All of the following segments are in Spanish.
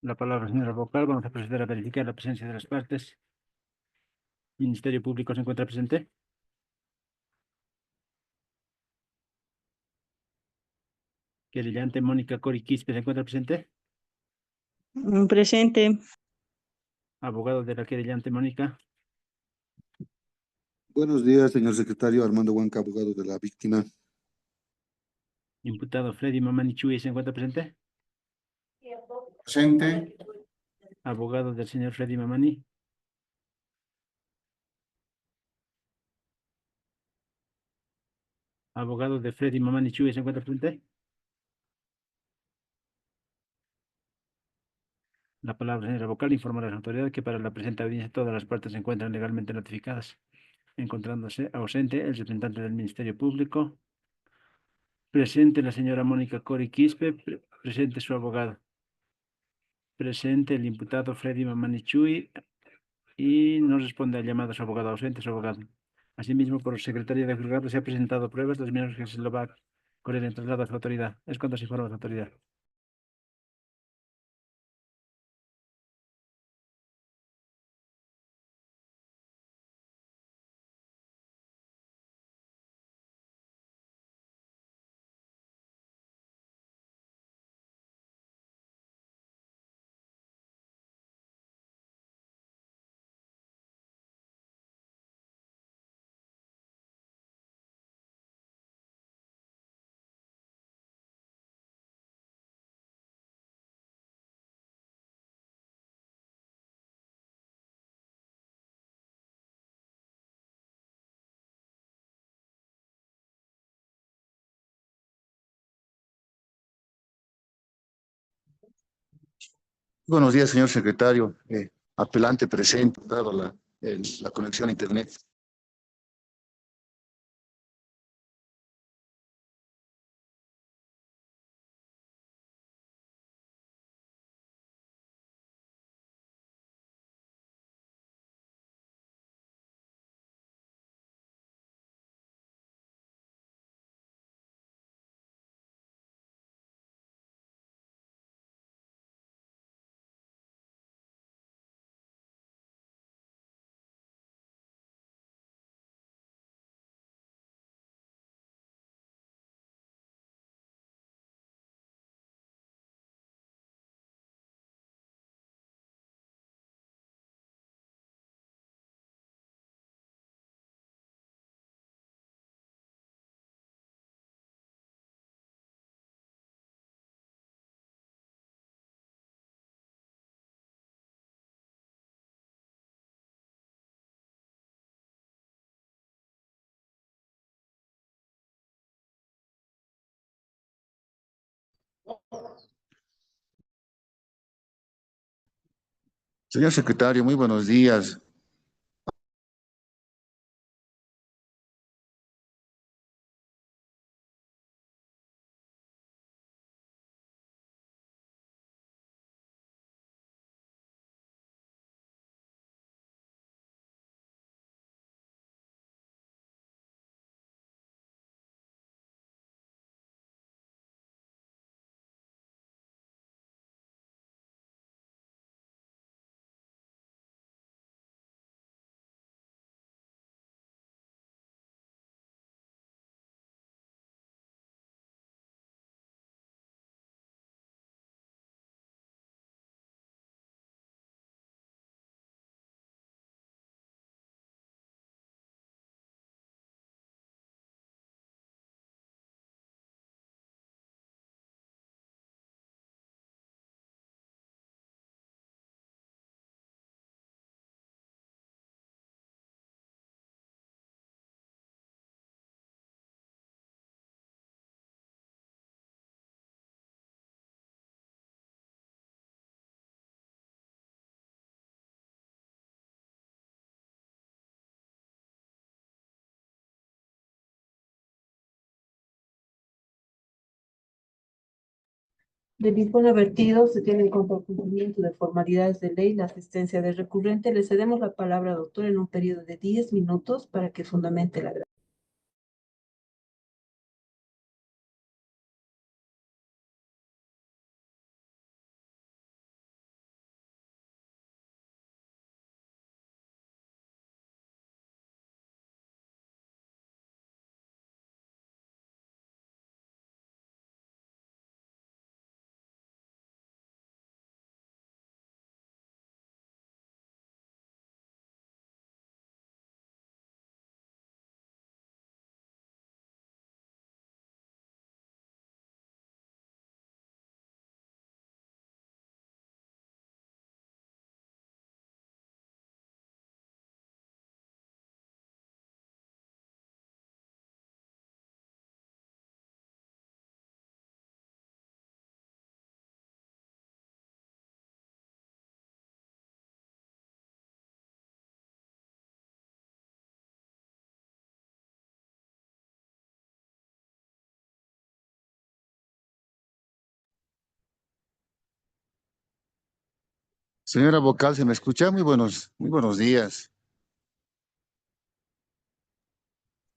La palabra, señora vocal. Vamos a proceder a verificar la presencia de las partes. Ministerio Público se encuentra presente. Querellante Mónica Cori Quispe se encuentra presente. Presente. Abogado de la querellante Mónica. Buenos días, señor secretario. Armando Huanca, abogado de la víctima. Imputado Freddy Mamani Chuy se encuentra presente. Presente. Abogado del señor Freddy Mamani. Abogado de Freddy Mamani Chuy se encuentra presente. La palabra, señora vocal, informa a las autoridades que para la presente audiencia todas las partes se encuentran legalmente notificadas, encontrándose ausente el representante del Ministerio Público. Presente la señora Mónica Cori Quispe, presente su abogado. Presente el imputado Freddy Mamani Chuy y no responde al llamado su abogado ausente, su abogado. Asimismo, por Secretaría de Juzgado se ha presentado pruebas, las mismas que se lo va a correr en traslado a su autoridad. Es cuando se informa a la autoridad. Buenos días, señor secretario. Apelante presente, dado la conexión a Internet. Señor secretario, muy buenos días. Debido a lo vertido, se tiene en cuenta el cumplimiento de formalidades de ley, la asistencia del recurrente. Le cedemos la palabra, doctor, en un periodo de 10 minutos para que fundamente la Señora vocal, ¿se me escucha? Muy buenos días.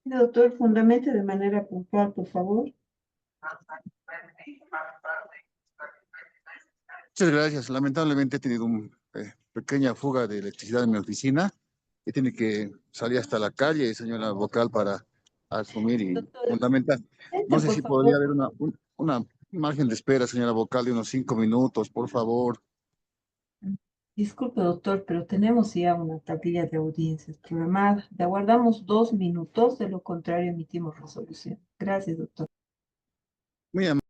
Doctor, fundamente de manera puntual, por favor. Muchas gracias. Lamentablemente he tenido una pequeña fuga de electricidad en mi oficina y tiene que salir hasta la calle, señora vocal, para asumir y Doctor, fundamentar. No sé por si podría favor. haber una margen de espera, señora vocal, de unos 5 minutos, por favor. Disculpe, doctor, pero tenemos ya una tablilla de audiencias programada. Le aguardamos 2 minutos, de lo contrario emitimos resolución. Gracias, doctor. Muy amable.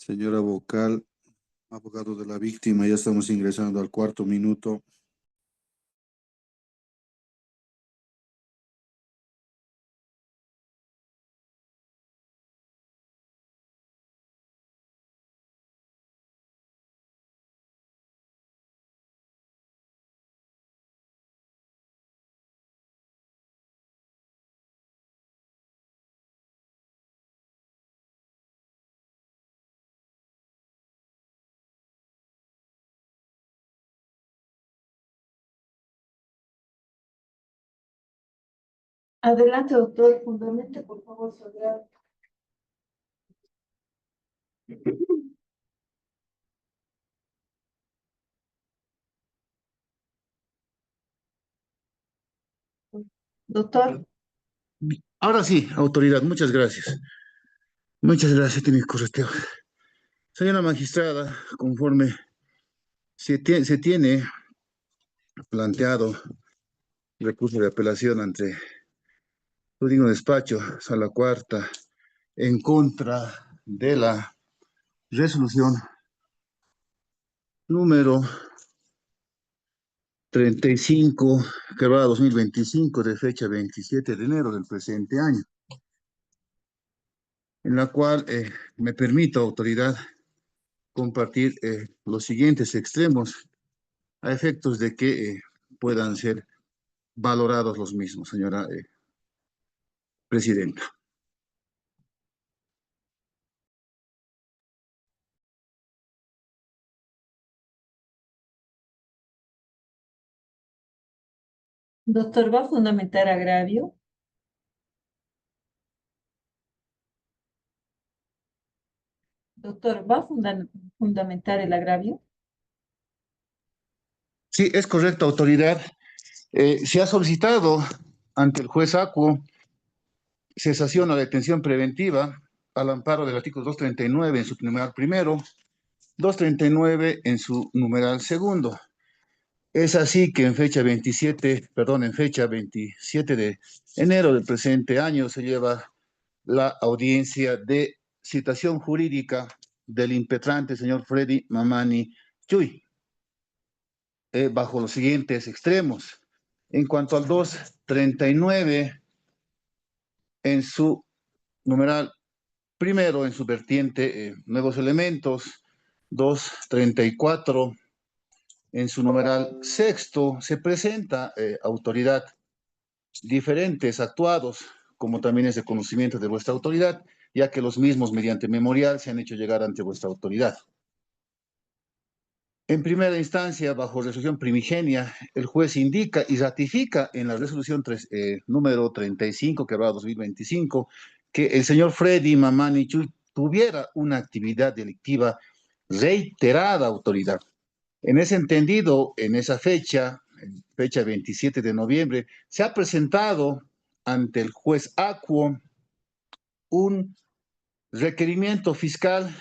Señora vocal, abogado de la víctima, ya estamos ingresando al 4 minuto. Adelante, doctor, fundamente, por favor, sobre algo. Doctor, Ahora sí, autoridad, muchas gracias. Muchas gracias, tiene correcteo. Señora magistrada, conforme se tiene planteado recurso de apelación ante su digno despacho, sala cuarta, en contra de la resolución número 35, que va a 2025, de fecha 27 de enero del presente año, en la cual me permito, autoridad, compartir los siguientes extremos a efectos de que puedan ser valorados los mismos, señora presidenta. doctor, ¿va a fundamentar agravio? Doctor, ¿va a fundamentar el agravio? Sí, es correcto, autoridad. Se ha solicitado ante el juez Acuo cesación o detención preventiva al amparo del artículo 239 en su numeral primero, 239 en su numeral segundo. Es así que en fecha 27 de enero del presente año se lleva la audiencia de citación jurídica del impetrante señor Freddy Mamani Chuy, bajo los siguientes extremos. En cuanto al 239, en su numeral primero, en su vertiente nuevos elementos, 234, en su numeral sexto, se presenta autoridad diferentes actuados, como también es de conocimiento de vuestra autoridad, ya que los mismos mediante memorial se han hecho llegar ante vuestra autoridad. En primera instancia, bajo resolución primigenia, el juez indica y ratifica en la resolución número 35, que va a 2025, que el señor Freddy Mamani Chuy tuviera una actividad delictiva reiterada, autoridad. En ese entendido, en esa fecha, fecha 27 de noviembre, se ha presentado ante el juez Acuo un requerimiento fiscal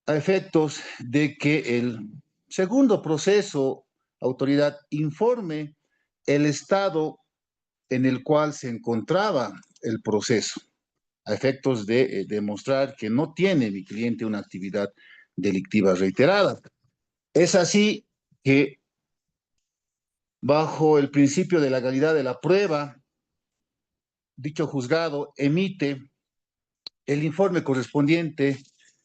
a efectos de que el segundo proceso, autoridad, informe el estado en el cual se encontraba el proceso, a efectos de demostrar que no tiene mi cliente una actividad delictiva reiterada. Es así que, bajo el principio de legalidad de la prueba, dicho juzgado emite el informe correspondiente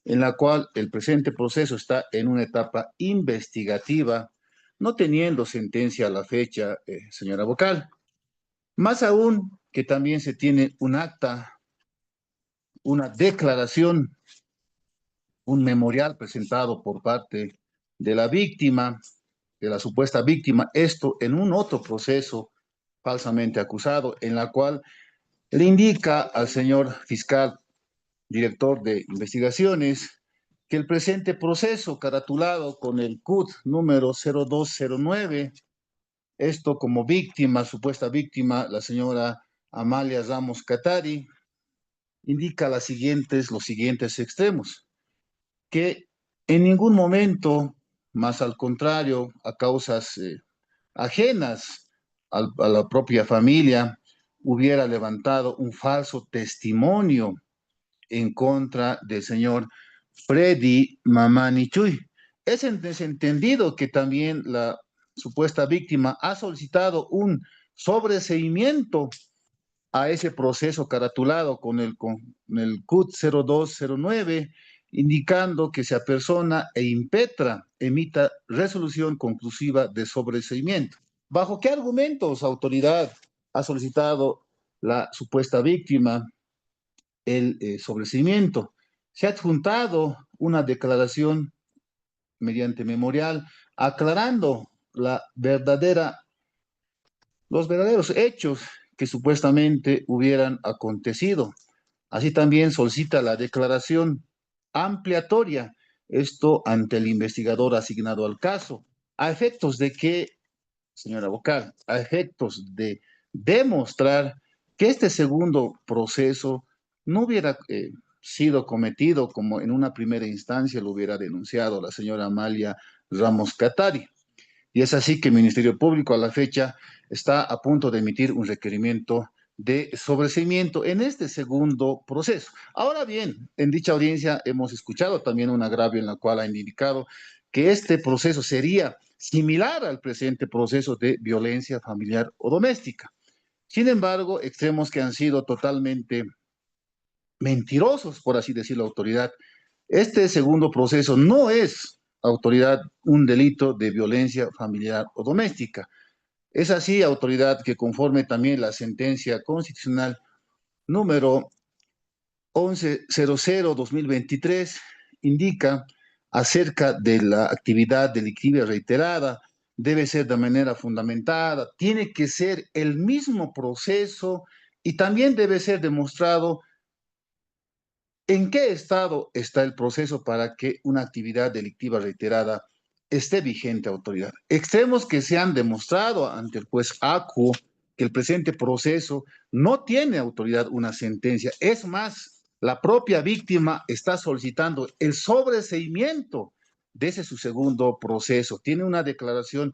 en la cual el presente proceso está en una etapa investigativa, no teniendo sentencia a la fecha, señora vocal. Más aún que también se tiene un acta, una declaración, un memorial presentado por parte de la víctima, de la supuesta víctima, esto en un otro proceso falsamente acusado, en la cual le indica al señor fiscal director de investigaciones, que el presente proceso caratulado con el CUT número 0209, esto como víctima, supuesta víctima, la señora Amalia Ramos Catari, indica los siguientes extremos, que en ningún momento, más al contrario, a causas ajenas a la propia familia, hubiera levantado un falso testimonio en contra del señor Freddy Mamani Chuy. Es desentendido que también la supuesta víctima ha solicitado un sobreseimiento a ese proceso caratulado con el CUT 0209, indicando que se apersona e impetra emita resolución conclusiva de sobreseimiento. ¿Bajo qué argumentos, autoridad, ha solicitado la supuesta víctima el sobreseimiento? Se ha adjuntado una declaración mediante memorial aclarando los verdaderos hechos que supuestamente hubieran acontecido. Así también solicita la declaración ampliatoria, esto ante el investigador asignado al caso, a efectos de que señora vocal, a efectos de demostrar que este segundo proceso no hubiera sido cometido como en una primera instancia lo hubiera denunciado la señora Amalia Ramos Catari. Y es así que el Ministerio Público a la fecha está a punto de emitir un requerimiento de sobreseimiento en este segundo proceso. Ahora bien, en dicha audiencia hemos escuchado también un agravio en la cual ha indicado que este proceso sería similar al presente proceso de violencia familiar o doméstica. Sin embargo, extremos que han sido totalmente mentirosos, por así decirlo, la autoridad. Este segundo proceso no es, autoridad, un delito de violencia familiar o doméstica. Es así, autoridad, que conforme también la sentencia constitucional número 1100/2023 indica acerca de la actividad delictiva reiterada, debe ser de manera fundamentada, tiene que ser el mismo proceso y también debe ser demostrado en qué estado está el proceso para que una actividad delictiva reiterada esté vigente, autoridad. Extremos que se han demostrado ante el juez ACU que el presente proceso no tiene autoridad una sentencia. Es más, la propia víctima está solicitando el sobreseimiento de ese su segundo proceso. Tiene una declaración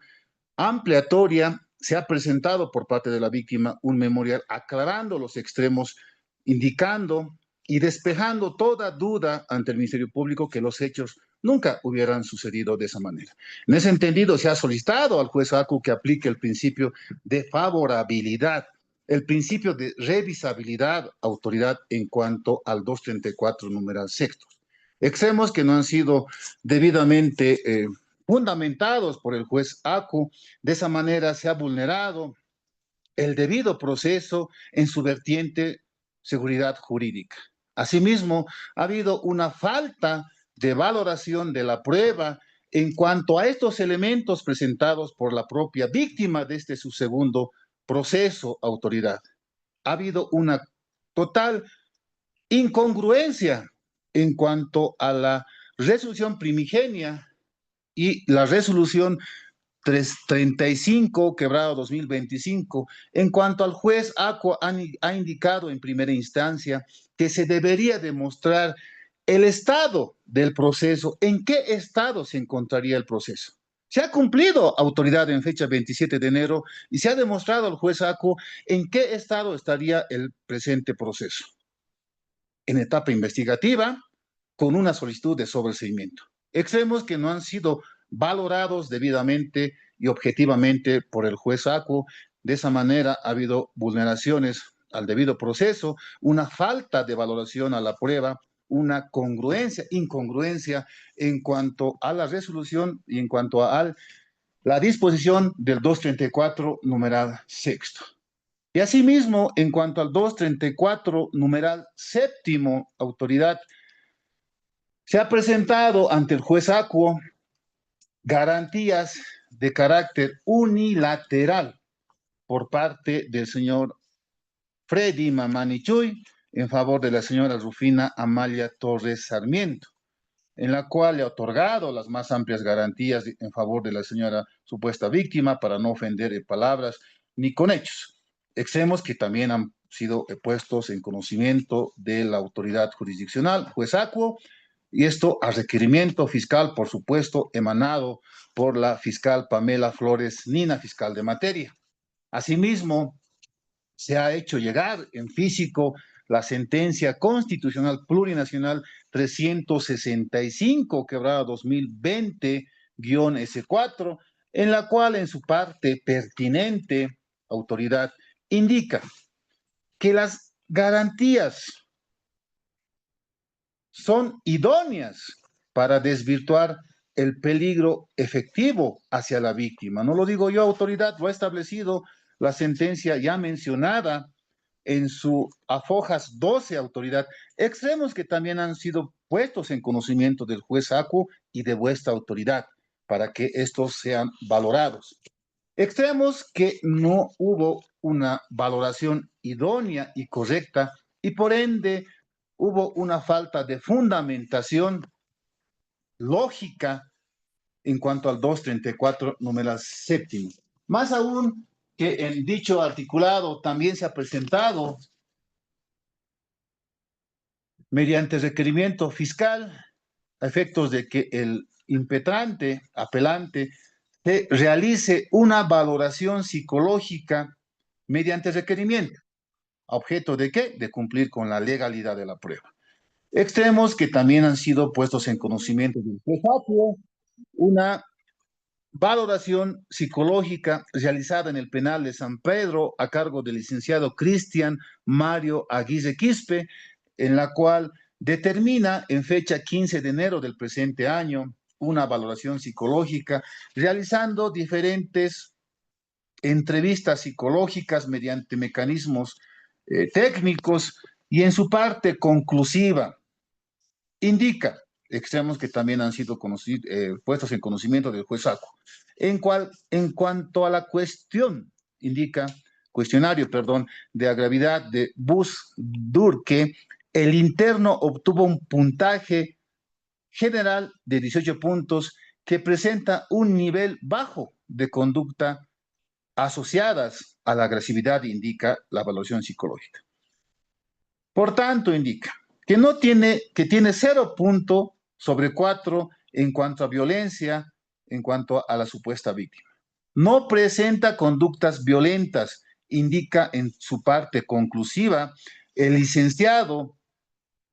ampliatoria, se ha presentado por parte de la víctima un memorial aclarando los extremos, indicando y despejando toda duda ante el Ministerio Público que los hechos nunca hubieran sucedido de esa manera. En ese entendido, se ha solicitado al juez ACU que aplique el principio de favorabilidad, el principio de revisabilidad, autoridad, en cuanto al 234, numeral sexto. Extremos que no han sido debidamente fundamentados por el juez ACU. De esa manera se ha vulnerado el debido proceso en su vertiente seguridad jurídica. Asimismo, ha habido una falta de valoración de la prueba en cuanto a estos elementos presentados por la propia víctima de este su segundo proceso, autoridad. Ha habido una total incongruencia en cuanto a la resolución primigenia y la resolución 335/2025, en cuanto al juez ACU ha indicado en primera instancia que se debería demostrar el estado del proceso, en qué estado se encontraría el proceso. Se ha cumplido, autoridad, en fecha 27 de enero y se ha demostrado al juez ACU en qué estado estaría el presente proceso. En etapa investigativa, con una solicitud de sobreseimiento. Extremos que no han sido valorados debidamente y objetivamente por el juez ACU. De esa manera ha habido vulneraciones al debido proceso, una falta de valoración a la prueba, una incongruencia en cuanto a la resolución y en cuanto a la disposición del 234, numeral sexto. Y asimismo, en cuanto al 234, numeral séptimo, autoridad, se ha presentado ante el juez ACU garantías de carácter unilateral por parte del señor Freddy Mamanichuy en favor de la señora Rufina Amalia Torres Sarmiento, en la cual le ha otorgado las más amplias garantías en favor de la señora supuesta víctima para no ofender en palabras ni con hechos. Extremos que también han sido puestos en conocimiento de la autoridad jurisdiccional, juez ACU, y esto a requerimiento fiscal, por supuesto, emanado por la fiscal Pamela Flores Nina, fiscal de materia. Asimismo, se ha hecho llegar en físico la sentencia constitucional plurinacional 365/2020-S4, en la cual en su parte pertinente, autoridad, indica que las garantías son idóneas para desvirtuar el peligro efectivo hacia la víctima. No lo digo yo, autoridad, lo ha establecido la sentencia ya mencionada en su afojas 12, autoridad. Extremos que también han sido puestos en conocimiento del juez ACU y de vuestra autoridad para que estos sean valorados. Extremos que no hubo una valoración idónea y correcta y por ende hubo una falta de fundamentación lógica en cuanto al 234, numeral séptimo. Más aún que en dicho articulado también se ha presentado mediante requerimiento fiscal a efectos de que el impetrante, apelante, se realice una valoración psicológica mediante requerimiento. ¿A objeto de qué? De cumplir con la legalidad de la prueba. Extremos que también han sido puestos en conocimiento del juez Atio, una valoración psicológica realizada en el penal de San Pedro a cargo del licenciado Cristian Mario Aguirre Quispe, en la cual determina en fecha 15 de enero del presente año una valoración psicológica realizando diferentes entrevistas psicológicas mediante mecanismos técnicos y en su parte conclusiva indica extremos que también han sido puestos en conocimiento del juez Acu. En cuanto a la cuestionario, de agravidad de Bus-Durke, el interno obtuvo un puntaje general de 18 puntos que presenta un nivel bajo de conducta asociadas a la agresividad, indica la evaluación psicológica. Por tanto, indica que tiene 0.4 en cuanto a violencia, en cuanto a la supuesta víctima. No presenta conductas violentas, indica en su parte conclusiva el licenciado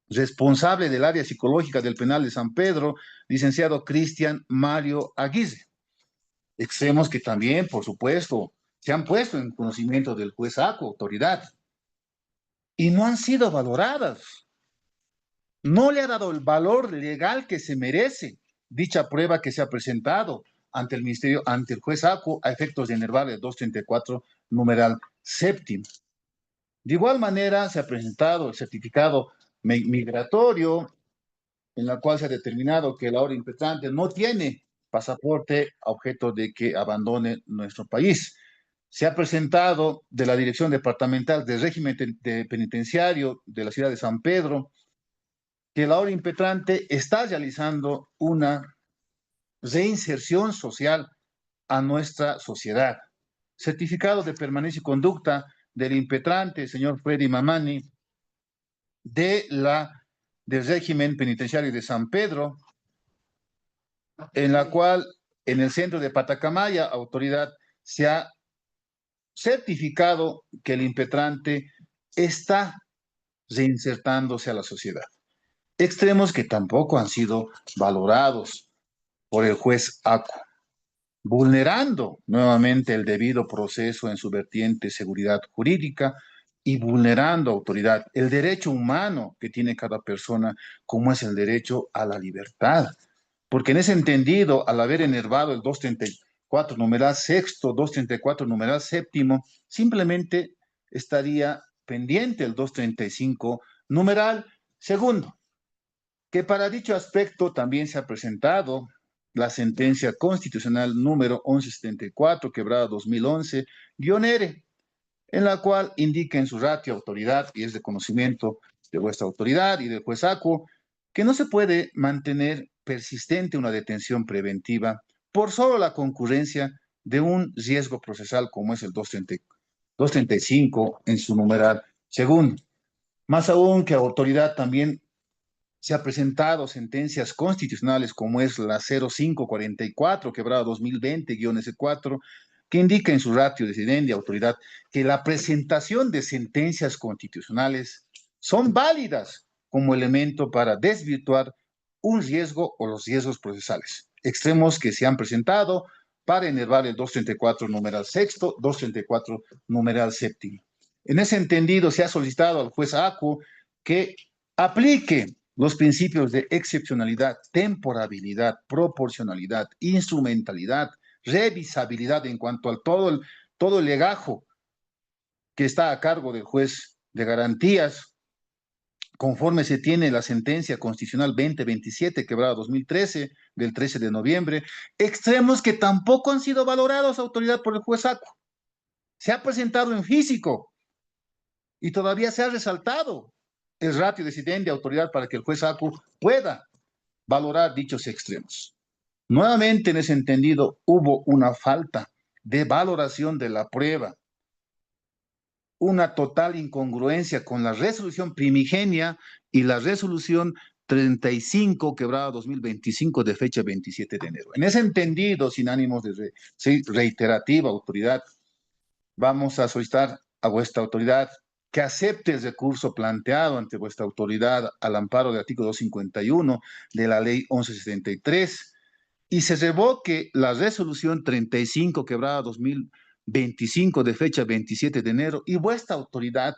responsable del área psicológica del penal de San Pedro, licenciado Cristian Mario Aguirre. Extremos que también, por supuesto, se han puesto en conocimiento del juez Acu, autoridad, y no han sido valoradas. No le ha dado el valor legal que se merece dicha prueba que se ha presentado ante el Ministerio, ante el juez Acu, a efectos de enervar el 234, numeral séptimo. De igual manera, se ha presentado el certificado migratorio, en la cual se ha determinado que el ahora impetrante no tiene pasaporte a objeto de que abandone nuestro país. Se ha presentado de la Dirección Departamental de Régimen Penitenciario de la ciudad de San Pedro que el ahora impetrante está realizando una reinserción social a nuestra sociedad. Certificado de permanencia y conducta del impetrante, señor Freddy Mamani, del régimen penitenciario de San Pedro, en la cual en el centro de Patacamaya, autoridad, se ha certificado que el impetrante está reinsertándose a la sociedad. Extremos que tampoco han sido valorados por el juez Acu, vulnerando nuevamente el debido proceso en su vertiente seguridad jurídica y vulnerando, autoridad, el derecho humano que tiene cada persona, como es el derecho a la libertad. Porque en ese entendido, al haber enervado el 234 numeral sexto, 234 numeral séptimo, simplemente estaría pendiente el 235 numeral segundo, que para dicho aspecto también se ha presentado la sentencia constitucional número 1174, quebrada 2011-R, en la cual indica en su ratio autoridad, y es de conocimiento de vuestra autoridad y del juez Acu, que no se puede mantener persistente una detención preventiva por solo la concurrencia de un riesgo procesal como es el 235 en su numeral segundo. Más aún que autoridad también se ha presentado sentencias constitucionales como es la 0544, quebrada 2020-S4, que indica en su ratio de autoridad que la presentación de sentencias constitucionales son válidas como elemento para desvirtuar un riesgo o los riesgos procesales. Extremos que se han presentado para enervar el 234 numeral sexto, 234 numeral séptimo. En ese entendido, se ha solicitado al juez Acu que aplique los principios de excepcionalidad, temporalidad, proporcionalidad, instrumentalidad, revisabilidad en cuanto a todo el legajo que está a cargo del juez de garantías, conforme se tiene la sentencia constitucional 2027, quebrada 2013, del 13 de noviembre, extremos que tampoco han sido valorados, autoridad, por el juez Acu. Se ha presentado en físico y todavía se ha resaltado el ratio de autoridad para que el juez Acu pueda valorar dichos extremos. Nuevamente, en ese entendido, hubo una falta de valoración de la prueba. Una total incongruencia con la resolución primigenia y la resolución 35 quebrada 2025 de fecha 27 de enero. En ese entendido, sin ánimos de reiterativa autoridad, vamos a solicitar a vuestra autoridad que acepte el recurso planteado ante vuestra autoridad al amparo del artículo 251 de la ley 1173 y se revoque la resolución 35 quebrada 2025 de fecha 27 de enero y vuestra autoridad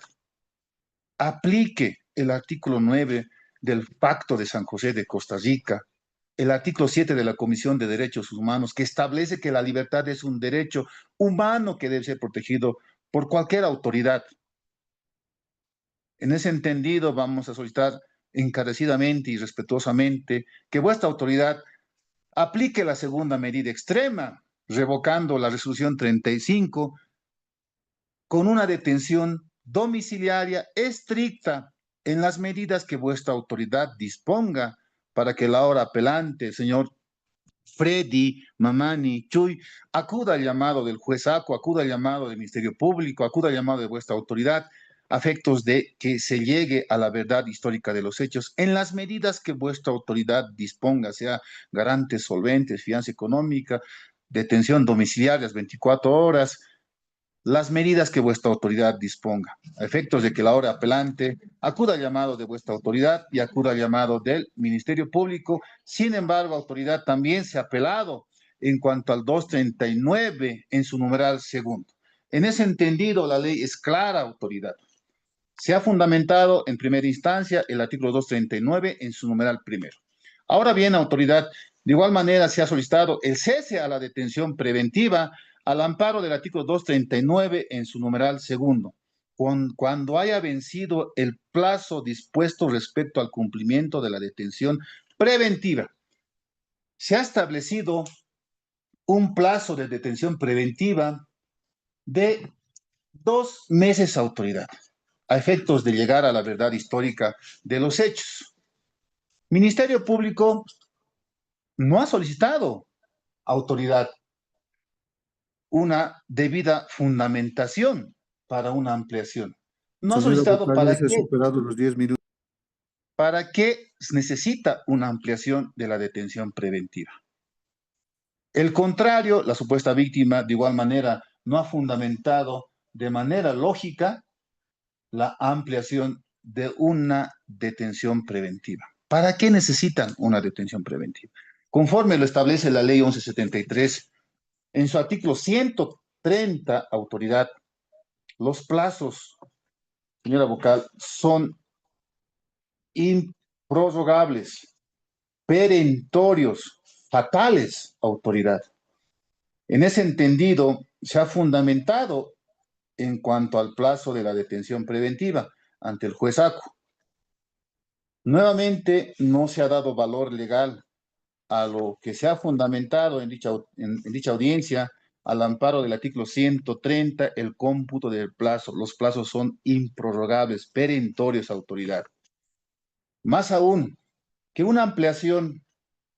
aplique el artículo 9 del Pacto de San José de Costa Rica, el artículo 7 de la Comisión de Derechos Humanos, que establece que la libertad es un derecho humano que debe ser protegido por cualquier autoridad. En ese entendido, vamos a solicitar encarecidamente y respetuosamente que vuestra autoridad aplique la segunda medida extrema, revocando la resolución 35 con una detención domiciliaria estricta en las medidas que vuestra autoridad disponga para que el ahora apelante, señor Freddy, Mamani, Chuy, acuda al llamado del juez ACO, acuda al llamado del Ministerio Público, acuda al llamado de vuestra autoridad, a efectos de que se llegue a la verdad histórica de los hechos en las medidas que vuestra autoridad disponga, sea garantes solventes, fianza económica, detención domiciliaria 24 horas, las medidas que vuestra autoridad disponga, a efectos de que la hora apelante acuda al llamado de vuestra autoridad y acuda al llamado del Ministerio Público. Sin embargo, autoridad también se ha apelado en cuanto al 239 en su numeral segundo. En ese entendido, la ley es clara, autoridad. Se ha fundamentado en primera instancia el artículo 239 en su numeral primero. Ahora bien, autoridad, de igual manera se ha solicitado el cese a la detención preventiva al amparo del artículo 239 en su numeral segundo, cuando haya vencido el plazo dispuesto respecto al cumplimiento de la detención preventiva. Se ha establecido un plazo de detención preventiva de 2 meses, autoridad, a efectos de llegar a la verdad histórica de los hechos. Ministerio Público no ha solicitado, autoridad, una debida fundamentación para una ampliación. No ha Señora solicitado vocal, ya se ha superado los 10 minutos. para qué necesita una ampliación de la detención preventiva. El contrario, la supuesta víctima, de igual manera, no ha fundamentado de manera lógica la ampliación de una detención preventiva. ¿Para qué necesitan una detención preventiva? Conforme lo establece la ley 1173, en su artículo 130, autoridad, los plazos, señora vocal, son improrrogables, perentorios, fatales, autoridad. En ese entendido, se ha fundamentado en cuanto al plazo de la detención preventiva ante el juez ACO. Nuevamente, no se ha dado valor legal a lo que se ha fundamentado en dicha audiencia al amparo del artículo 130, el cómputo del plazo. Los plazos son improrrogables, perentorios, autoridad. Más aún, que una ampliación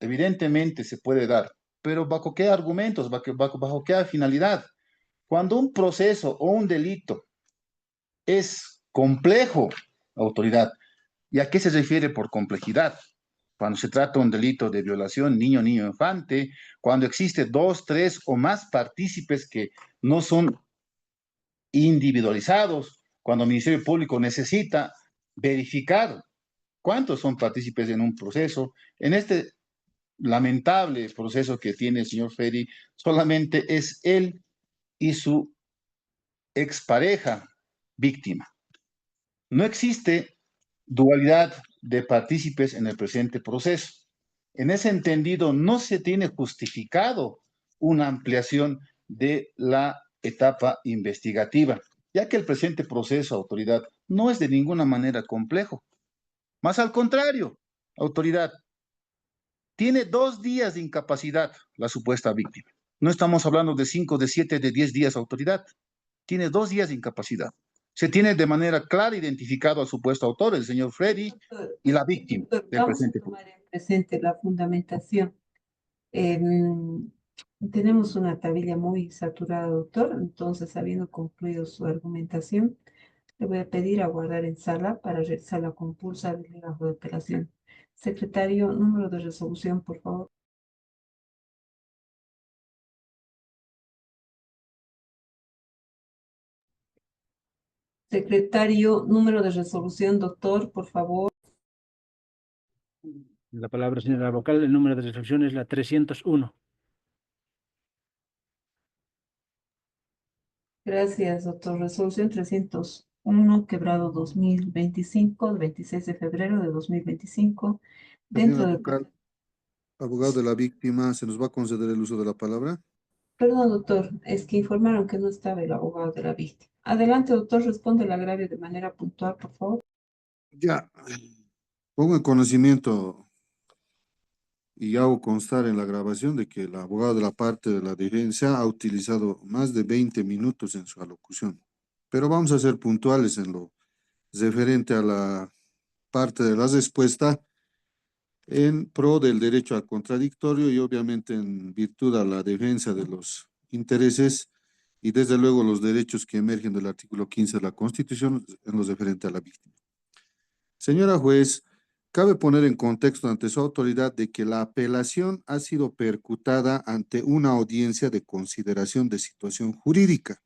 evidentemente se puede dar, pero ¿bajo qué argumentos? ¿Bajo qué finalidad? Cuando un proceso o un delito es complejo, autoridad, ¿y a qué se refiere por complejidad? Cuando se trata de un delito de violación, niño, infante, cuando existe 2, 3 o más partícipes que no son individualizados, cuando el Ministerio Público necesita verificar cuántos son partícipes en un proceso. En este lamentable proceso que tiene el señor Ferry, solamente es él y su expareja víctima. No existe dualidad de partícipes en el presente proceso. En ese entendido, no se tiene justificado una ampliación de la etapa investigativa, ya que el presente proceso, autoridad, no es de ninguna manera complejo. Más al contrario, autoridad, tiene 2 días de incapacidad la supuesta víctima. No estamos hablando de 5, de 7, de 10 días, autoridad. Tiene 2 días de incapacidad. Se tiene de manera clara identificado al supuesto autor, el señor Freddy, y la víctima del Vamos a presente. tomar en presente la fundamentación. Tenemos una tablilla muy saturada, doctor, entonces, habiendo concluido su argumentación, le voy a pedir aguardar en sala para realizar la compulsa del legajo de apelación. Secretario, número de resolución, por favor. Secretario, número de resolución, doctor, por favor. La palabra, señora vocal, el número de resolución es la 301. Gracias, doctor. Resolución 301, quebrado 2025, 26 de febrero de 2025. Señora Dentro del... vocal, abogado de la víctima, ¿se nos va a conceder el uso de la palabra? Perdón, doctor, es que informaron que no estaba el abogado de la víctima. Adelante, doctor, responde el agravio de manera puntual, por favor. Ya, pongo en conocimiento y hago constar en la grabación de que el abogado de la parte de la defensa ha utilizado más de 20 minutos en su alocución. Pero vamos a ser puntuales en lo referente a la parte de la respuesta en pro del derecho al contradictorio y obviamente en virtud a la defensa de los intereses y desde luego los derechos que emergen del artículo 15 de la Constitución en lo referente a la víctima. Señora juez, cabe poner en contexto ante su autoridad de que la apelación ha sido percutada ante una audiencia de consideración de situación jurídica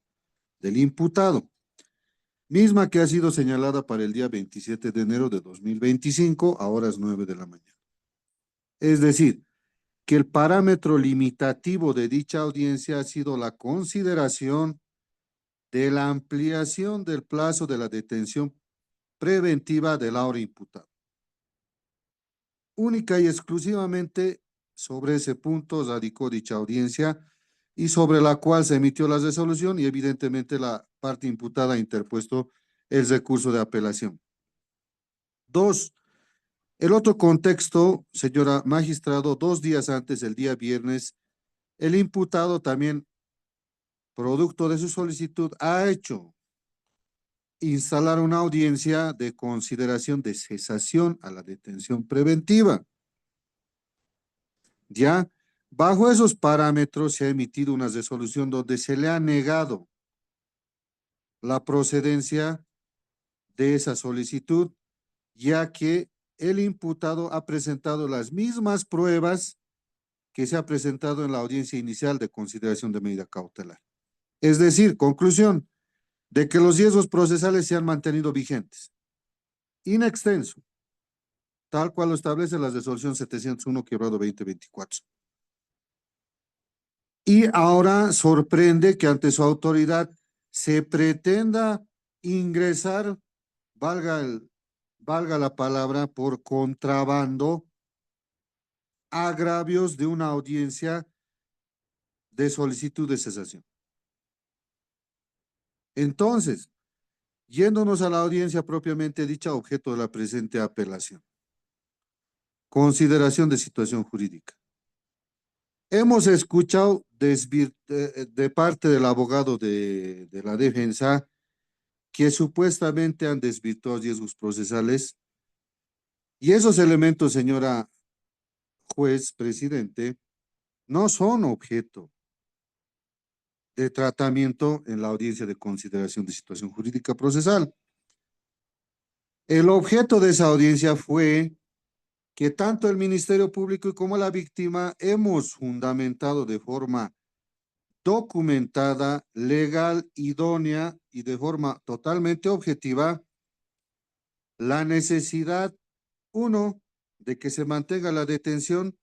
del imputado, misma que ha sido señalada para el día 27 de enero de 2025 a horas 9 de la mañana. Es decir, que el parámetro limitativo de dicha audiencia ha sido la consideración de la ampliación del plazo de la detención preventiva del ahora imputado. Única y exclusivamente sobre ese punto radicó dicha audiencia y sobre la cual se emitió la resolución y evidentemente la parte imputada ha interpuesto el recurso de apelación. Dos, el otro contexto, señora magistrado, 2 días antes, el día viernes, el imputado también, producto de su solicitud, ha hecho instalar una audiencia de consideración de cesación a la detención preventiva. Ya, bajo esos parámetros se ha emitido una resolución donde se le ha negado la procedencia de esa solicitud, ya que el imputado ha presentado las mismas pruebas que se ha presentado en la audiencia inicial de consideración de medida cautelar. Es decir, conclusión, de que los riesgos procesales se han mantenido vigentes, in extenso, tal cual lo establece la resolución 701/2024. Y ahora sorprende que ante su autoridad se pretenda ingresar, valga la palabra, por contrabando, agravios de una audiencia de solicitud de cesación. Entonces, yéndonos a la audiencia propiamente dicha, objeto de la presente apelación. Consideración de situación jurídica. Hemos escuchado de parte del abogado de la defensa que supuestamente han desvirtuado riesgos procesales y esos elementos, señora juez, presidente, no son objeto de tratamiento en la audiencia de consideración de situación jurídica procesal. El objeto de esa audiencia fue que tanto el Ministerio Público como la víctima hemos fundamentado de forma documentada, legal, idónea y de forma totalmente objetiva la necesidad, uno, de que se mantenga la detención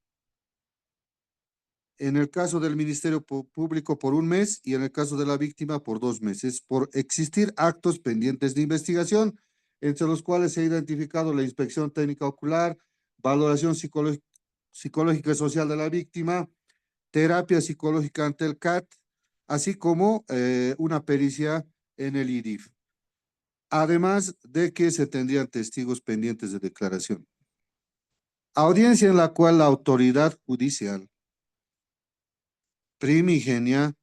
en el caso del Ministerio Público por 1 mes y en el caso de la víctima por 2 meses, por existir actos pendientes de investigación, entre los cuales se ha identificado la inspección técnica ocular, valoración psicológica y social de la víctima, terapia psicológica ante el CAT, así como una pericia en el IDIF. Además de que se tendrían testigos pendientes de declaración. Audiencia en la cual la autoridad judicial primigenia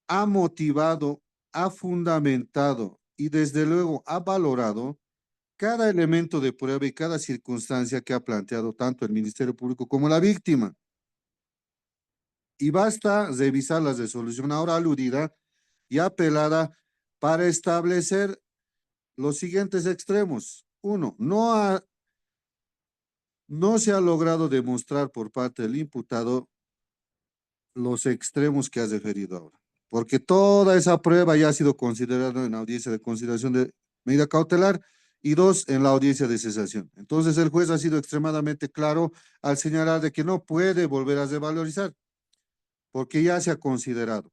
ha motivado, ha fundamentado y desde luego ha valorado cada elemento de prueba y cada circunstancia que ha planteado tanto el Ministerio Público como la víctima. y basta revisar la resolución ahora aludida y apelada para establecer los siguientes extremos. Uno, no se ha logrado demostrar por parte del imputado los extremos que has referido ahora, porque toda esa prueba ya ha sido considerada en la audiencia de consideración de medida cautelar y dos, en la audiencia de cesación. Entonces el juez ha sido extremadamente claro al señalar de que no puede volver a revalorizar, porque ya se ha considerado.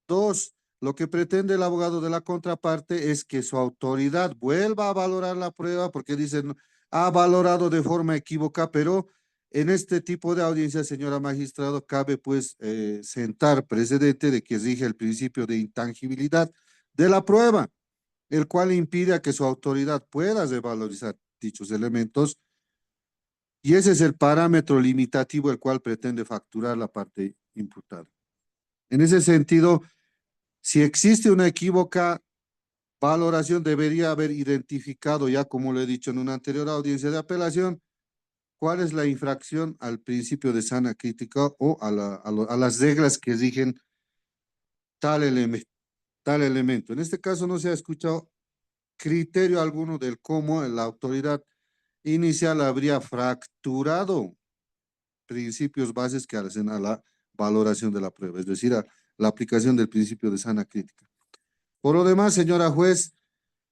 Dos, lo que pretende el abogado de la contraparte es que su autoridad vuelva a valorar la prueba, porque dicen, ha valorado de forma equívoca, pero en este tipo de audiencia, señora magistrado, cabe pues sentar precedente de que rige el principio de intangibilidad de la prueba, el cual impide a que su autoridad pueda revalorizar dichos elementos, y ese es el parámetro limitativo el cual pretende facturar la parte imputada. En ese sentido, si existe una equívoca valoración, debería haber identificado ya, como lo he dicho en una anterior audiencia de apelación, cuál es la infracción al principio de sana crítica o a las reglas que rigen tal elemento. En este caso no se ha escuchado criterio alguno del cómo la autoridad inicial habría fracturado principios bases que hacen a la valoración de la prueba, es decir, a la aplicación del principio de sana crítica. Por lo demás, señora juez,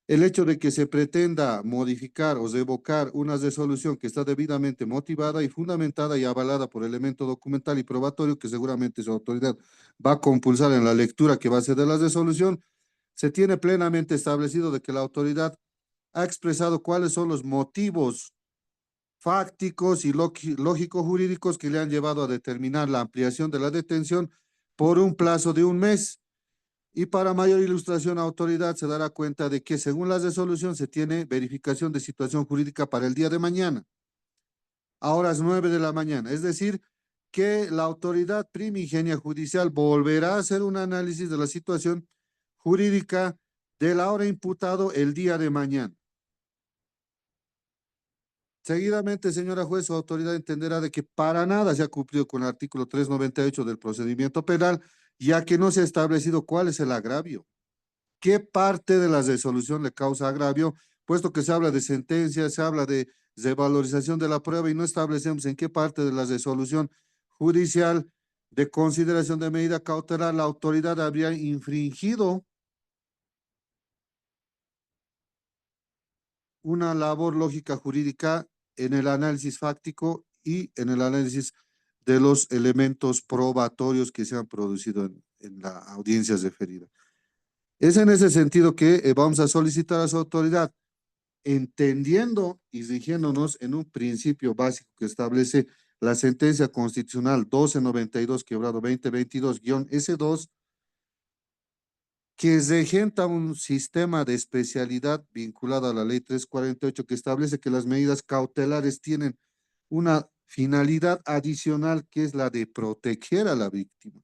el hecho de que se pretenda modificar o revocar una resolución que está debidamente motivada y fundamentada y avalada por elemento documental y probatorio que seguramente su autoridad va a compulsar en la lectura que va a ser de la resolución, se tiene plenamente establecido de que la autoridad ha expresado cuáles son los motivos fácticos y lógico-jurídicos que le han llevado a determinar la ampliación de la detención por un plazo de un mes. Y para mayor ilustración, la autoridad se dará cuenta de que según la resolución se tiene verificación de situación jurídica para el día de mañana, a horas 9 de la mañana. Es decir, que la autoridad primigenia judicial volverá a hacer un análisis de la situación jurídica del ahora imputado el día de mañana. Seguidamente, señora juez, su autoridad entenderá de que para nada se ha cumplido con el artículo 398 del procedimiento penal, ya que no se ha establecido cuál es el agravio. ¿Qué parte de la resolución le causa agravio? Puesto que se habla de sentencia, se habla de revalorización de la prueba y no establecemos en qué parte de la resolución judicial de consideración de medida cautelar la autoridad habría infringido una labor lógica jurídica en el análisis fáctico y en el análisis de los elementos probatorios que se han producido en la audiencia referida. Es en ese sentido que vamos a solicitar a su autoridad, entendiendo y rigiéndonos en un principio básico que establece la sentencia constitucional 1292 quebrado 2022-S2, que regenta un sistema de especialidad vinculado a la ley 348 que establece que las medidas cautelares tienen una finalidad adicional que es la de proteger a la víctima.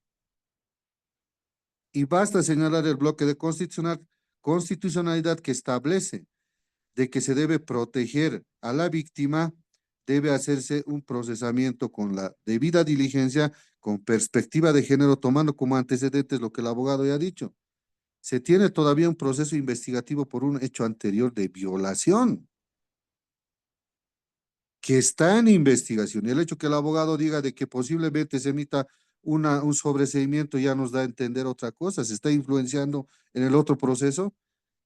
Y basta señalar el bloque de constitucionalidad que establece de que se debe proteger a la víctima, debe hacerse un procesamiento con la debida diligencia, con perspectiva de género, tomando como antecedentes lo que el abogado ya ha dicho. Se tiene todavía un proceso investigativo por un hecho anterior de violación que está en investigación. Y el hecho que el abogado diga de que posiblemente se emita un sobreseimiento ya nos da a entender otra cosa, se está influenciando en el otro proceso.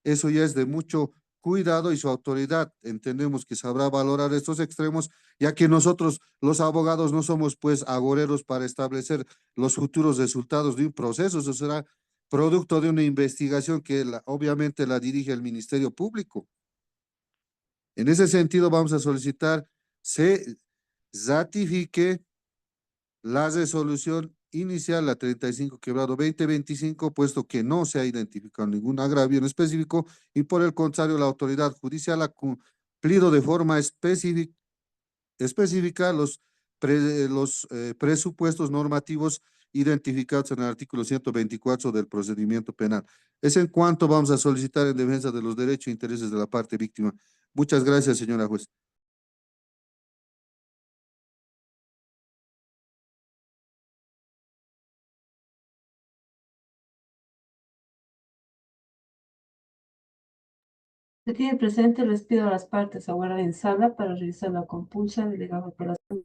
Eso ya es de mucho cuidado y su autoridad entendemos que sabrá valorar estos extremos, ya que nosotros los abogados no somos pues agoreros para establecer los futuros resultados de un proceso, eso será producto de una investigación que obviamente la dirige el Ministerio Público. En ese sentido vamos a solicitar se ratifique la resolución inicial, la 35 quebrado 2025, puesto que no se ha identificado ningún agravio en específico y por el contrario la autoridad judicial ha cumplido de forma específica los presupuestos normativos identificados en el artículo 124 del procedimiento penal. Es en cuanto vamos a solicitar en defensa de los derechos e intereses de la parte víctima. Muchas gracias, señora juez. Se tiene presente, les pido a las partes aguardar en sala para revisar la compulsa del delegado de apelación.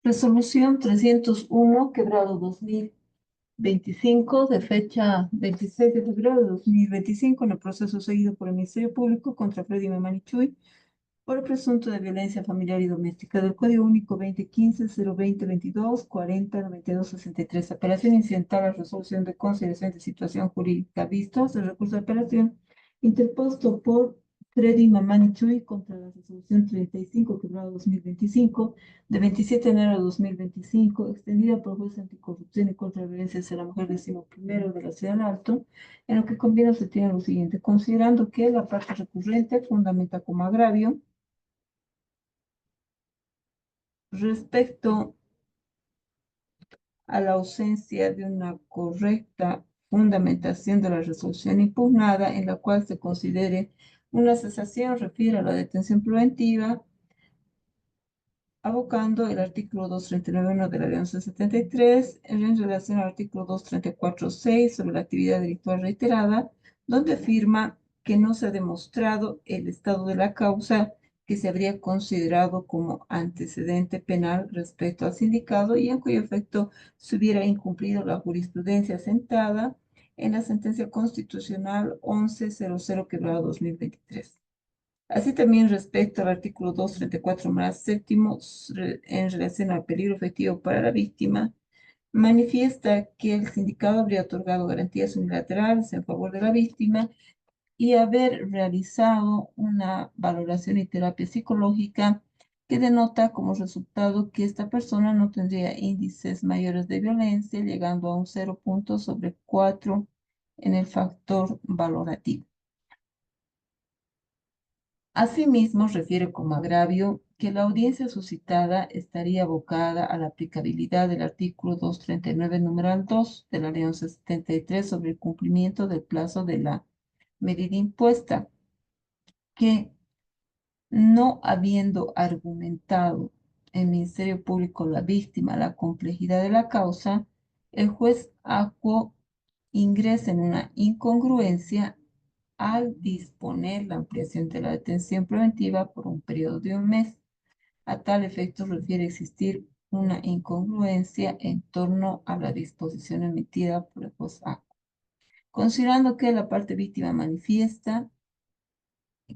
Resolución 301, quebrado 2025, de fecha 26 de febrero de 2025, en el proceso seguido por el Ministerio Público contra Freddy Memanichuy por el presunto de violencia familiar y doméstica del Código Único 2015-020-22-40-92-63. Apelación incidental a resolución de consideración de situación jurídica. Vistos el recurso de apelación interpuesto por Freddy Mamani Chuy contra la resolución 35, quebrado 2025, de 27 de enero de 2025, extendida por juez anticorrupción y contra la violencia hacia la mujer 11º de la Ciudad del Alto, en lo que conviene se tiene lo siguiente, considerando que la parte recurrente fundamenta como agravio respecto a la ausencia de una correcta fundamentación de la resolución impugnada en la cual se considere una cesación, refiere a la detención preventiva, abocando el artículo 239.1 de la Alianza 73 en relación al artículo 234.6 sobre la actividad delictual reiterada, donde afirma que no se ha demostrado el estado de la causa que se habría considerado como antecedente penal respecto al sindicado y en cuyo efecto se hubiera incumplido la jurisprudencia sentada en la sentencia constitucional 1100/2023. Así también respecto al artículo 234 más séptimo en relación al peligro efectivo para la víctima, manifiesta que el sindicato habría otorgado garantías unilaterales en favor de la víctima y haber realizado una valoración y terapia psicológica que denota como resultado que esta persona no tendría índices mayores de violencia, llegando a un 0 puntos sobre 4 en el factor valorativo. Asimismo, refiere como agravio que la audiencia suscitada estaría abocada a la aplicabilidad del artículo 239, numeral 2 de la Ley 1173 sobre el cumplimiento del plazo de la medida impuesta, que no habiendo argumentado el Ministerio Público la víctima la complejidad de la causa, el juez acuo ingresa en una incongruencia al disponer la ampliación de la detención preventiva por un periodo de un mes. A tal efecto refiere existir una incongruencia en torno a la disposición emitida por el juez acuo. Considerando que la parte víctima manifiesta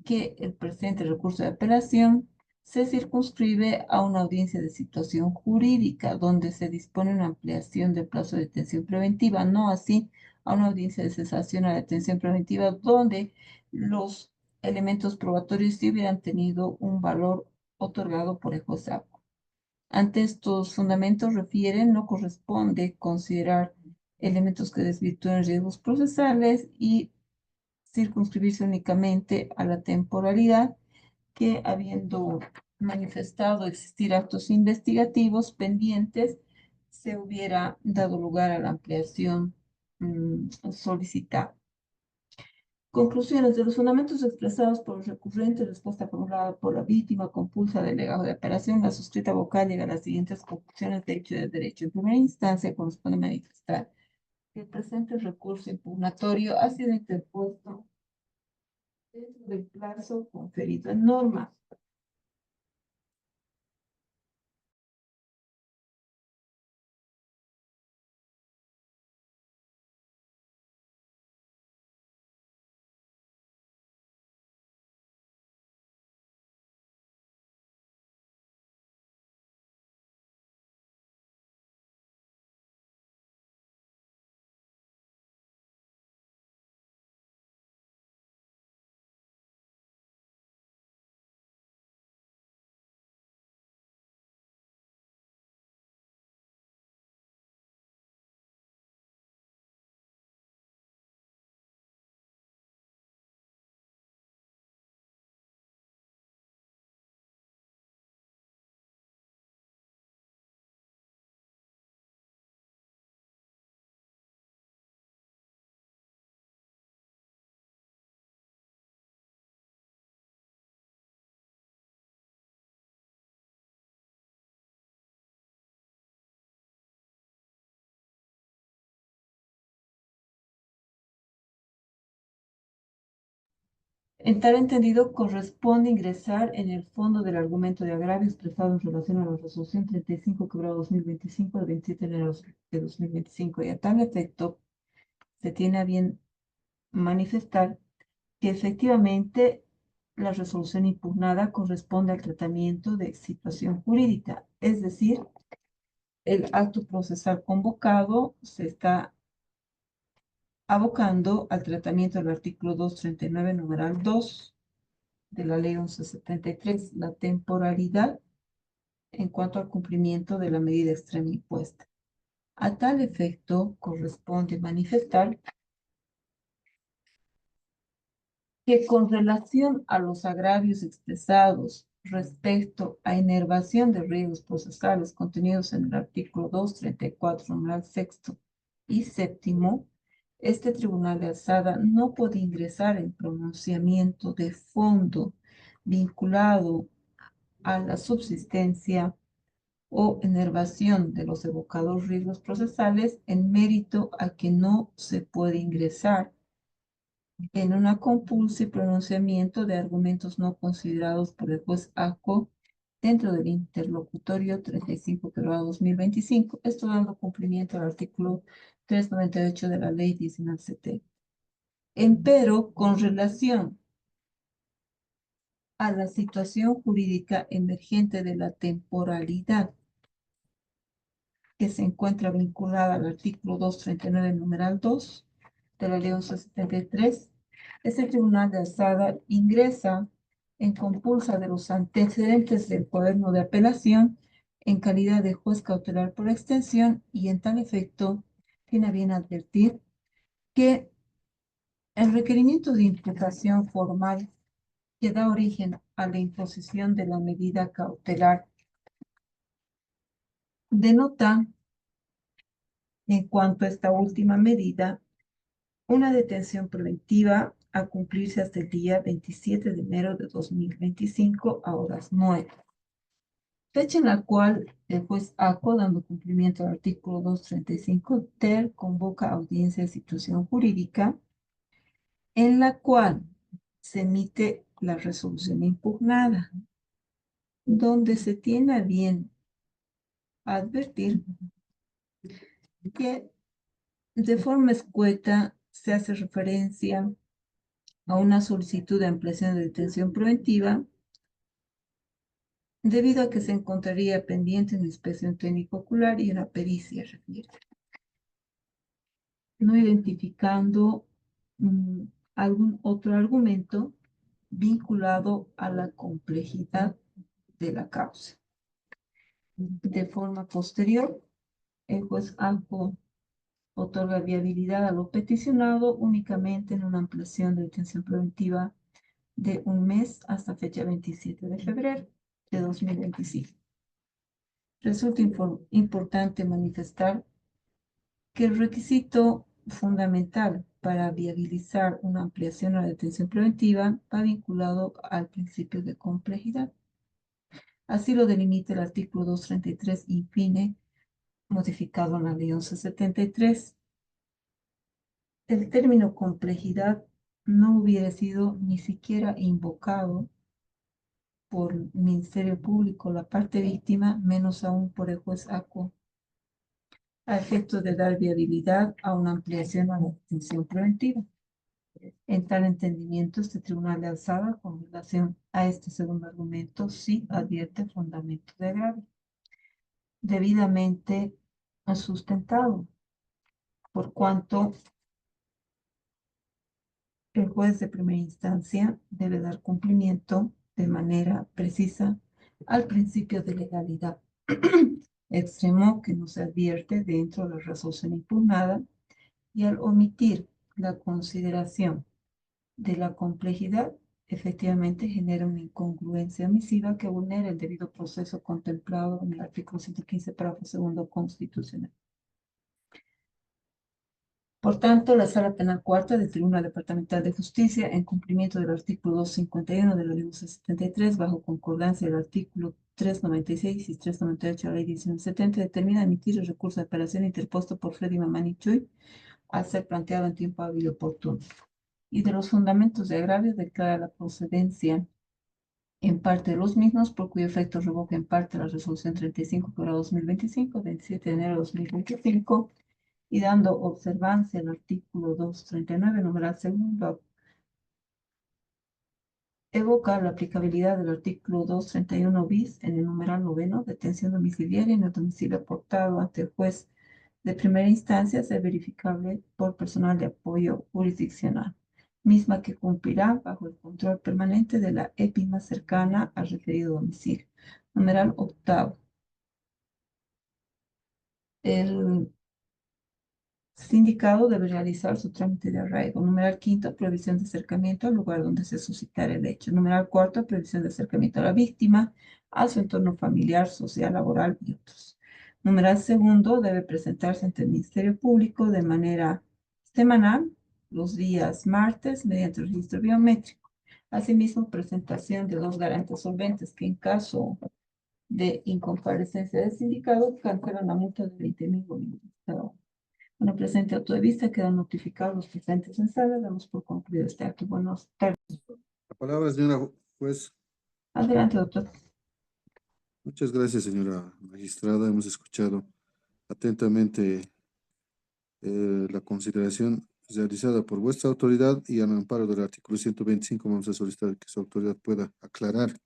que el presente recurso de apelación se circunscribe a una audiencia de situación jurídica donde se dispone una ampliación del plazo de detención preventiva, no así a una audiencia de cesación a la detención preventiva donde los elementos probatorios sí hubieran tenido un valor otorgado por el juez acuo. Ante estos fundamentos refieren, no corresponde considerar elementos que desvirtúen riesgos procesales y circunscribirse únicamente a la temporalidad que, habiendo manifestado existir actos investigativos pendientes, se hubiera dado lugar a la ampliación solicitada. Conclusiones de los fundamentos expresados por los recurrentes, respuesta formulada por la víctima, compulsa del delegado de apelación, la suscrita vocal llega a las siguientes conclusiones de hecho y de derecho. En primera instancia, corresponde manifestar que el presente recurso impugnatorio ha sido interpuesto dentro del plazo conferido en norma. En tal entendido, corresponde ingresar en el fondo del argumento de agravio expresado en relación a la resolución 35/2025 de 27 de enero de 2025 y a tal efecto se tiene a bien manifestar que efectivamente la resolución impugnada corresponde al tratamiento de situación jurídica, es decir, el acto procesal convocado se está abocando al tratamiento del artículo 239, numeral 2 de la Ley 1173, la temporalidad en cuanto al cumplimiento de la medida extrema impuesta. A tal efecto, corresponde manifestar que con relación a los agravios expresados respecto a inervación de riesgos procesales contenidos en el artículo 234, numeral sexto y séptimo, este tribunal de alzada no puede ingresar en pronunciamiento de fondo vinculado a la subsistencia o enervación de los evocados riesgos procesales en mérito a que no se puede ingresar en una compulsa y pronunciamiento de argumentos no considerados por el juez ACO dentro del interlocutorio 35/2025, esto dando cumplimiento al artículo 398 de la ley 1970. Empero, con relación a la situación jurídica emergente de la temporalidad que se encuentra vinculada al artículo 239, numeral 2 de la ley 1173, este tribunal de alzada ingresa en compulsa de los antecedentes del cuaderno de apelación en calidad de juez cautelar por extensión y en tal efecto tiene a bien advertir que el requerimiento de imputación formal que da origen a la imposición de la medida cautelar denota, en cuanto a esta última medida, una detención preventiva a cumplirse hasta el día 27 de enero de 2025 a horas 9. Fecha en la cual el juez ACO, dando cumplimiento al artículo 235 ter, convoca audiencia de situación jurídica, en la cual se emite la resolución impugnada, donde se tiene a bien advertir que de forma escueta se hace referencia a una solicitud de ampliación de detención preventiva debido a que se encontraría pendiente una inspección técnico ocular y una pericia referida, no identificando algún otro argumento vinculado a la complejidad de la causa. De forma posterior, el juez ACO otorga viabilidad a lo peticionado únicamente en una ampliación de detención preventiva de un mes hasta fecha 27 de febrero de 2025. Resulta importante manifestar que el requisito fundamental para viabilizar una ampliación a la detención preventiva va vinculado al principio de complejidad. Así lo delimita el artículo 233 infine, modificado en la ley 1173. El término complejidad no hubiera sido ni siquiera invocado por el Ministerio Público, la parte víctima, menos aún por el juez ACO, a efecto de dar viabilidad a una ampliación a la detención preventiva. En tal entendimiento, este tribunal de alzada, con relación a este segundo argumento, sí advierte fundamento de agravio, debidamente sustentado, por cuanto el juez de primera instancia debe dar cumplimiento de manera precisa al principio de legalidad, extremo que no se advierte dentro de la resolución impugnada, y al omitir la consideración de la complejidad, efectivamente genera una incongruencia omisiva que vulnera el debido proceso contemplado en el artículo 115, párrafo segundo constitucional. Por tanto, la Sala Penal Cuarta del Tribunal Departamental de Justicia, en cumplimiento del artículo 251 de la Ley 1173, bajo concordancia del artículo 396 y 398 de la Ley 1970, determina emitir el recurso de apelación interpuesto por Freddy Mamani Chuy al ser planteado en tiempo hábil y oportuno. Y de los fundamentos de agravio declara la procedencia en parte de los mismos, por cuyo efecto revoca en parte la resolución 35/2025, 27 de enero de 2025, y dando observancia al artículo 239, numeral segundo, evoca la aplicabilidad del artículo 231 bis en el numeral noveno, detención domiciliaria en el domicilio aportado ante el juez de primera instancia, ser verificable por personal de apoyo jurisdiccional. misma que cumplirá bajo el control permanente de la EPI más cercana al referido domicilio. Numeral octavo. El sindicado debe realizar su trámite de arraigo. Numeral quinto, previsión de acercamiento al lugar donde se suscitara el hecho. Numeral cuarto, previsión de acercamiento a la víctima, a su entorno familiar, social, laboral y otros. Numeral segundo, debe presentarse ante el Ministerio Público de manera semanal, los días martes, mediante registro biométrico. Asimismo, presentación de dos garantes solventes que en caso de incomparecencia del sindicato cancelan la multa de 20.000 bolivianos cada uno. Bueno, presente auto de vista, quedan notificados los presentes en sala. Damos por concluido este acto. Buenas tardes. La palabra, señora juez. Adelante, doctor. Muchas gracias, señora magistrada. Hemos escuchado atentamente la consideración realizada por vuestra autoridad y al amparo del artículo 125 vamos a solicitar que su autoridad pueda aclarar,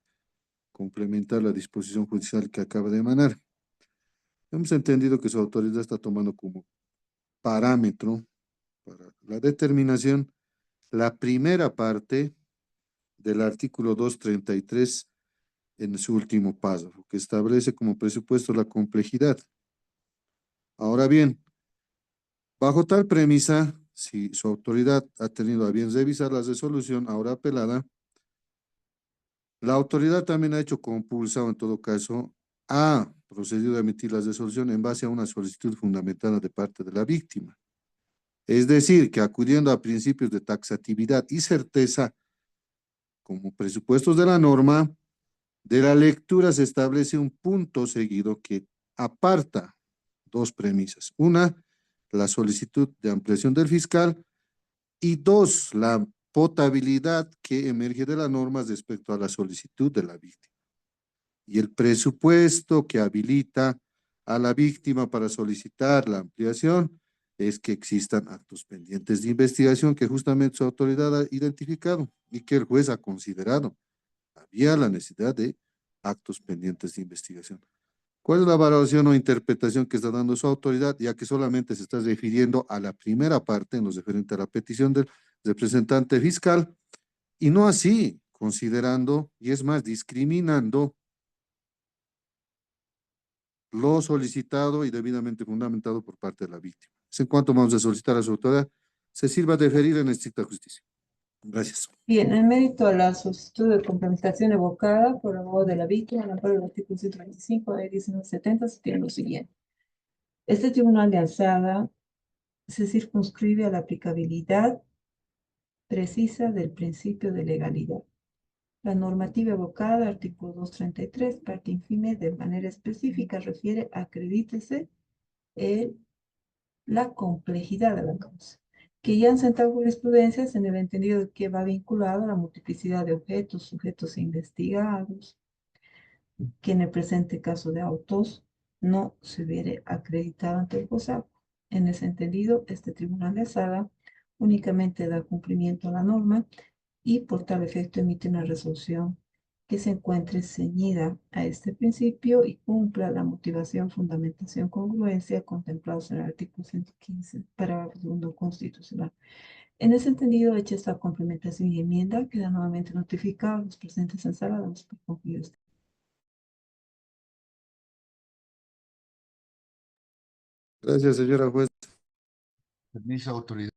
complementar la disposición judicial que acaba de emanar. Hemos entendido que su autoridad está tomando como parámetro para la determinación la primera parte del artículo 233 en su último párrafo, que establece como presupuesto la complejidad. Ahora bien, bajo tal premisa, si su autoridad ha tenido a bien revisar la resolución ahora apelada, la autoridad también ha hecho compulsado, en todo caso, ha procedido a emitir la resolución en base a una solicitud fundamentada de parte de la víctima. Es decir, que acudiendo a principios de taxatividad y certeza, como presupuestos de la norma, de la lectura se establece un punto seguido que aparta dos premisas. Una, la solicitud de ampliación del fiscal y dos, la potabilidad que emerge de las normas respecto a la solicitud de la víctima. Y el presupuesto que habilita a la víctima para solicitar la ampliación es que existan actos pendientes de investigación que justamente su autoridad ha identificado y que el juez ha considerado. Había la necesidad de actos pendientes de investigación. ¿Cuál es la valoración o interpretación que está dando su autoridad, ya que solamente se está refiriendo a la primera parte en lo referente a la petición del representante fiscal y no así considerando, y es más, discriminando lo solicitado y debidamente fundamentado por parte de la víctima? Es en cuanto vamos a solicitar a su autoridad se sirva de deferir en estricta justicia. Gracias. Bien, en mérito a la solicitud de complementación evocada por abogado de la víctima, en amparo del artículo 125 de 1970, se tiene lo siguiente. Este tribunal de alzada se circunscribe a la aplicabilidad precisa del principio de legalidad. La normativa evocada, artículo 233, parte infime, de manera específica refiere a acredítese la complejidad de la causa, que ya en sentado jurisprudencia se debe entendido que va vinculado a la multiplicidad de objetos, sujetos e investigados, que en el presente caso de autos no se hubiere acreditado ante el COSAP. En ese entendido, este tribunal de alzada únicamente da cumplimiento a la norma y por tal efecto emite una resolución que se encuentre ceñida a este principio y cumpla la motivación, fundamentación, congruencia contemplados en el artículo 115, parágrafo segundo constitucional. En ese entendido, hecha esta complementación y enmienda, queda nuevamente notificado a los presentes en sala. Damos por concluido este. Gracias, señora juez. Permiso, autoridad.